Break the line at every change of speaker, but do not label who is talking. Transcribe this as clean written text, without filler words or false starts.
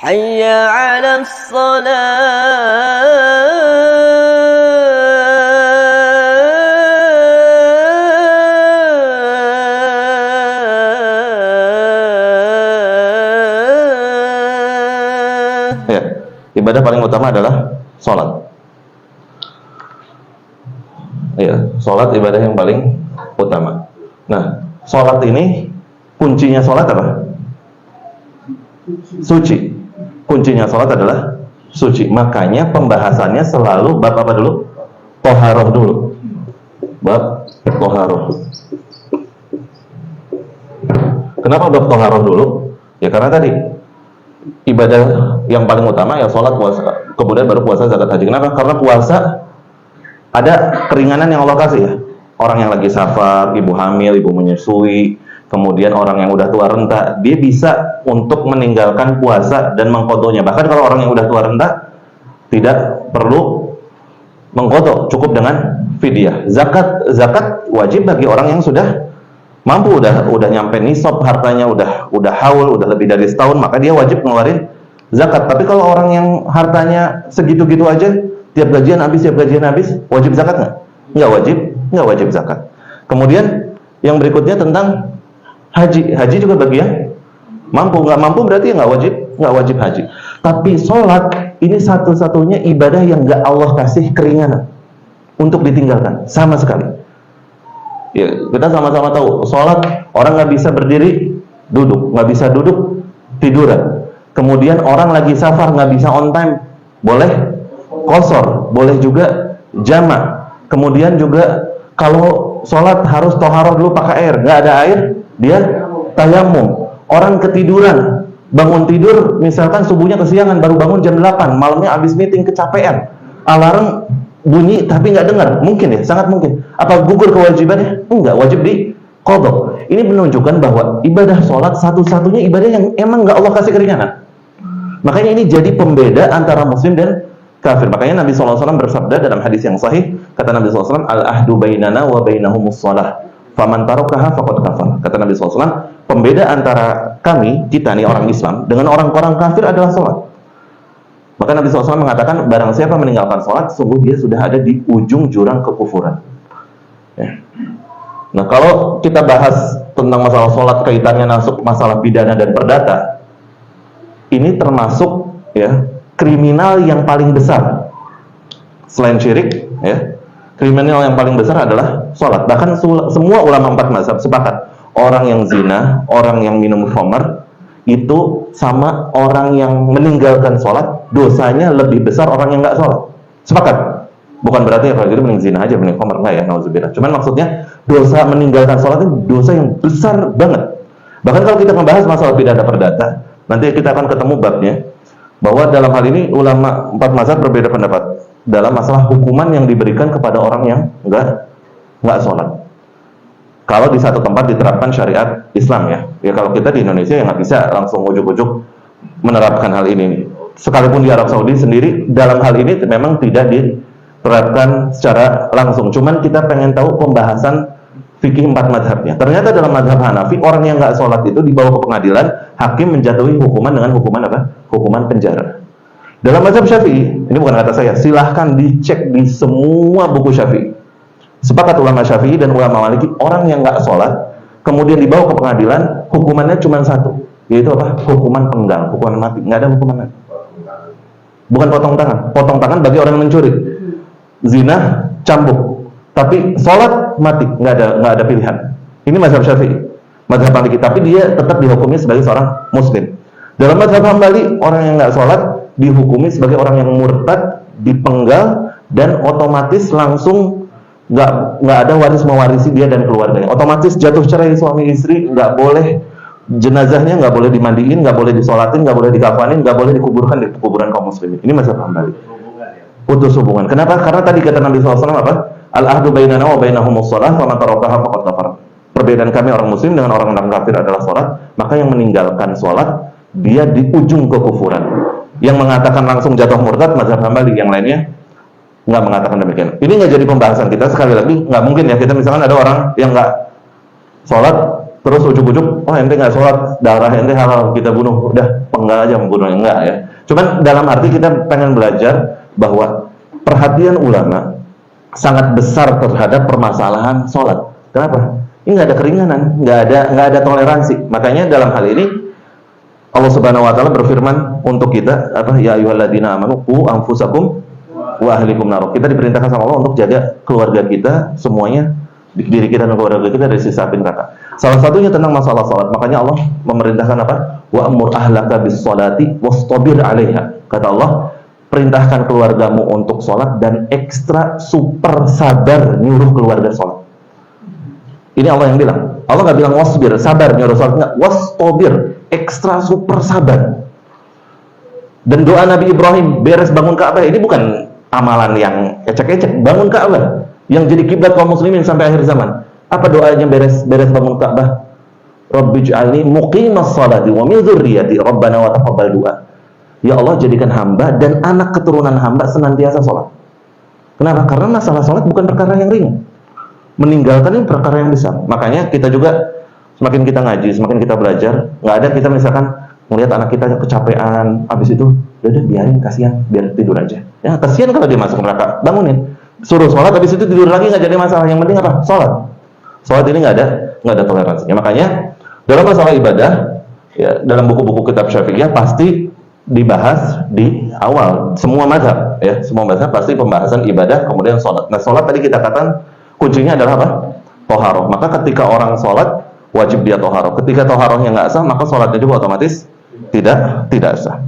حي على الصلاة.
Ya, ibadah paling utama adalah sholat. Ya, sholat ibadah yang paling utama. Nah, sholat ini kuncinya sholat apa? Suci. Kuncinya sholat adalah suci. Makanya pembahasannya selalu bab apa dulu? Toharoh dulu. Bab toharoh. Kenapa bab toharoh dulu? Ya karena tadi ibadah yang paling utama ya sholat, puasa, kemudian baru puasa, zakat, haji. Kenapa? Karena puasa ada keringanan yang Allah kasih ya. Orang yang lagi safar, ibu hamil, ibu menyusui, kemudian orang yang udah tua renta, dia bisa untuk meninggalkan puasa dan mengqadhonya. Bahkan kalau orang yang udah tua renta tidak perlu mengqadho, cukup dengan fidyah. Zakat wajib bagi orang yang sudah mampu, udah nyampe nisab hartanya, udah haul, udah lebih dari setahun, maka dia wajib ngeluarin zakat. Tapi kalau orang yang hartanya segitu-gitu aja, tiap gajian habis, wajib zakat nggak? Nggak wajib zakat. Kemudian yang berikutnya tentang haji. Haji juga bagi yang mampu. Nggak mampu berarti nggak wajib haji. Tapi sholat ini satu-satunya ibadah yang nggak Allah kasih keringanan untuk ditinggalkan sama sekali. Ya, kita sama-sama tahu sholat orang nggak bisa berdiri duduk, nggak bisa duduk tiduran. Kemudian orang lagi safar nggak bisa on time, boleh qasar, boleh juga jamak. Kemudian juga kalau sholat harus toharoh dulu pakai air, nggak ada air dia tayamum. Orang ketiduran, bangun tidur misalkan subuhnya kesiangan, baru bangun jam 8, malamnya habis meeting kecapean, alarm bunyi tapi nggak dengar, mungkin ya, sangat mungkin. Apa gugur kewajibannya? Enggak, wajib di qadha. Ini menunjukkan bahwa ibadah sholat satu-satunya ibadah yang emang nggak Allah kasih keringanan. Makanya ini jadi pembeda antara muslim dan kafir. Makanya Nabi SAW bersabda dalam hadis yang sahih, kata Nabi SAW, al-ahdu bainana wa bainahumus shalah, faman tarakaha faqad kafar. Kata Nabi SAW, pembeda antara kami, kita nih orang Islam, dengan orang-orang kafir adalah sholat. Maka Nabi SAW mengatakan, barang siapa meninggalkan sholat, sungguh dia sudah ada di ujung jurang kekufuran. Ya. Nah, kalau kita bahas tentang masalah sholat, kaitannya masuk masalah pidana dan perdata, ini termasuk ya kriminal yang paling besar selain syirik. Ya, kriminal yang paling besar adalah sholat. Bahkan semua ulama 4 mazhab sepakat, orang yang zina, orang yang minum khamar, itu sama orang yang meninggalkan sholat, dosanya lebih besar orang yang nggak sholat. Sepakat? Bukan berarti ya kalau gitu mending zina aja, mending khamar, nggak ya, nauzubillah. Cuman maksudnya dosa meninggalkan sholat itu dosa yang besar banget. Bahkan kalau kita membahas masalah pidana perdata, nanti kita akan ketemu babnya, bahwa dalam hal ini ulama 4 mazhab berbeda pendapat dalam masalah hukuman yang diberikan kepada orang yang nggak sholat. Kalau di satu tempat diterapkan syariat Islam ya kalau kita di Indonesia ya nggak bisa langsung ujuk-ujuk menerapkan hal ini. Sekalipun di Arab Saudi sendiri dalam hal ini memang tidak diterapkan secara langsung. Cuman kita pengen tahu pembahasan fikih 4 mazhabnya. Ternyata dalam mazhab Hanafi, orang yang nggak sholat itu dibawa ke pengadilan, hakim menjatuhi hukuman dengan hukuman apa? Hukuman penjara. Dalam mazhab Syafi'i, ini bukan kata saya, silahkan dicek di semua buku Syafi'i. Sepakat ulama Syafi'i dan ulama Maliki, orang yang nggak sholat kemudian dibawa ke pengadilan, hukumannya cuma satu, yaitu apa? Hukuman penggal, hukuman mati. Nggak ada hukuman lain. Bukan potong tangan. Potong tangan bagi orang yang mencuri, zina, cambuk. Tapi sholat mati, nggak ada pilihan. Ini mazhab Syafi'i, mazhab Maliki. Tapi dia tetap dihukumi sebagai seorang muslim. Dalam mazhab Hambali, orang yang nggak sholat dihukumi sebagai orang yang murtad, dipenggal, dan otomatis langsung nggak ada waris mewarisi dia dan keluarganya. Otomatis jatuh cerai suami istri, nggak boleh, jenazahnya nggak boleh dimandiin, nggak boleh disolatin, nggak boleh dikafanin, nggak boleh dikuburkan di kuburan kaum muslimin. Ini mazhab Hambali. Putus hubungan. Kenapa? Karena tadi kata Nabi SAW apa? Al-ahdu bainana wa bainahumus shalah, faman tarakaha faqad kafar. Perbedaan kami orang muslim dengan orang-orang kafir adalah sholat. Maka yang meninggalkan sholat, dia di ujung kekufuran. Yang mengatakan langsung jatuh murtad mazhab Hambali, yang lainnya nggak mengatakan demikian. Ini nggak jadi pembahasan kita. Sekali lagi, nggak mungkin ya kita misalkan ada orang yang nggak sholat terus ujuk-ujuk, oh ente nggak sholat, darah ente halal, kita bunuh, udah penggal aja membunuhnya, enggak ya. Cuman dalam arti kita pengen belajar bahwa perhatian ulama sangat besar terhadap permasalahan sholat. Kenapa? Ini nggak ada keringanan, nggak ada toleransi. Makanya dalam hal ini Allah Subhanahu Wa Taala berfirman untuk kita, apa? Ya ayyuhalladzina amanu qu anfusakum wa ahlikum nar. Kita diperintahkan sama Allah untuk jaga keluarga kita semuanya, diri kita dan keluarga kita dari siksa api neraka. Salah satunya tentang masalah salat. Makanya Allah memerintahkan apa? Wa amur ahlaka bis salati wastabir 'alaiha. Kata Allah, perintahkan keluargamu untuk salat dan ekstra super sabar nyuruh keluarga salat. Ini Allah yang bilang. Allah nggak bilang wasbir, sabar nyuruh salat, enggak, wastabir, ekstra super sabar. Dan doa Nabi Ibrahim beres bangun Ka'bah ini bukan amalan yang ecek-ecek, bangun Ka'bah yang jadi kiblat kaum muslimin sampai akhir zaman. Apa doanya beres bangun Ka'bah? Rabbij'alni muqimas salati wa min dzurriyyati rabbana wa taqabbal du'a. Ya Allah, jadikan hamba dan anak keturunan hamba senantiasa sholat. Kenapa? Karena masalah sholat bukan perkara yang ringan. Meninggalkan ini perkara yang besar. Makanya kita juga semakin kita ngaji, semakin kita belajar, nggak ada kita misalkan melihat anak kita kecapean, habis itu udah biarin, kasihan, biar tidur aja. Ya kasihan kalau dia masuk neraka, bangunin, suruh sholat, habis itu tidur lagi, nggak jadi masalah. Yang penting apa? Sholat. Sholat ini nggak ada toleransinya. Makanya dalam masalah ibadah, ya, dalam buku-buku kitab Syafi'iyah pasti dibahas di awal. Semua mazhab, ya, semua mazhab pasti pembahasan ibadah, kemudian sholat. Nah, sholat tadi kita katakan kuncinya adalah apa? Toharoh. Maka ketika orang sholat wajib dia toharoh. Ketika toharohnya nggak sah, maka sholatnya juga otomatis tidak sah.